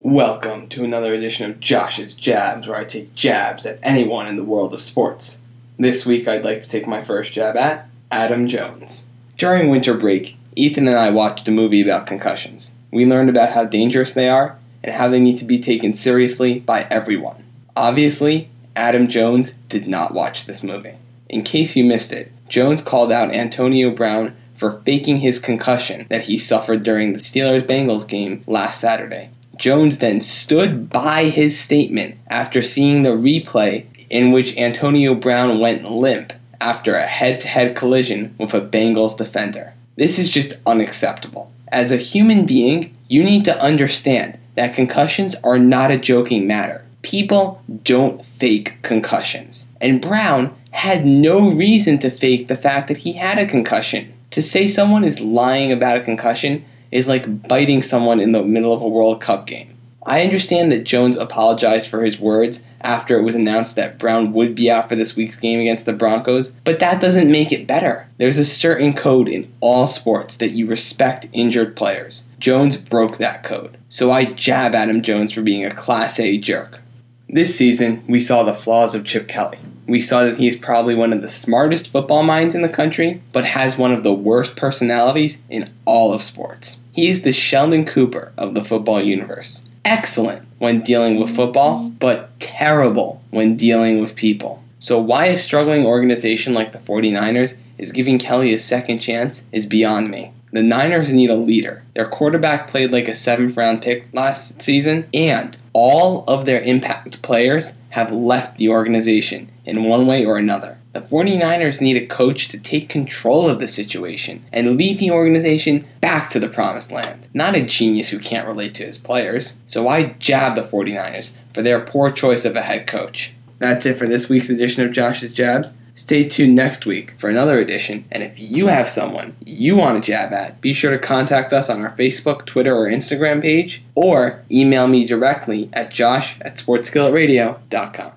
Welcome to another edition of Josh's Jabs, where I take jabs at anyone in the world of sports. This week I'd like to take my first jab at Adam Jones. During winter break, Ethan and I watched a movie about concussions. We learned about how dangerous they are and how they need to be taken seriously by everyone. Obviously, Adam Jones did not watch this movie. In case you missed it, Jones called out Antonio Brown for faking his concussion that he suffered during the Steelers-Bengals game last Saturday. Jones then stood by his statement after seeing the replay in which Antonio Brown went limp after a head-to-head collision with a Bengals defender. This is just unacceptable. As a human being, you need to understand that concussions are not a joking matter. People don't fake concussions. And Brown had no reason to fake the fact that he had a concussion. To say someone is lying about a concussion is like biting someone in the middle of a World Cup game. I understand that Jones apologized for his words after it was announced that Brown would be out for this week's game against the Broncos, but that doesn't make it better. There's a certain code in all sports that you respect injured players. Jones broke that code, so I jab Adam Jones for being a Class A jerk. This season, we saw the flaws of Chip Kelly. We saw that he is probably one of the smartest football minds in the country, but has one of the worst personalities in all of sports. He is the Sheldon Cooper of the football universe. Excellent when dealing with football, but terrible when dealing with people. So why a struggling organization like the 49ers is giving Kelly a second chance is beyond me. The Niners need a leader. Their quarterback played like a 7th round pick last season, and all of their impact players have left the organization in one way or another. The 49ers need a coach to take control of the situation and lead the organization back to the promised land, not a genius who can't relate to his players. So I jab the 49ers for their poor choice of a head coach. That's it for this week's edition of Josh's Jabs. Stay tuned next week for another edition, and if you have someone you want to jab at, be sure to contact us on our Facebook, Twitter, or Instagram page, or email me directly at josh@sportskilletradio.com.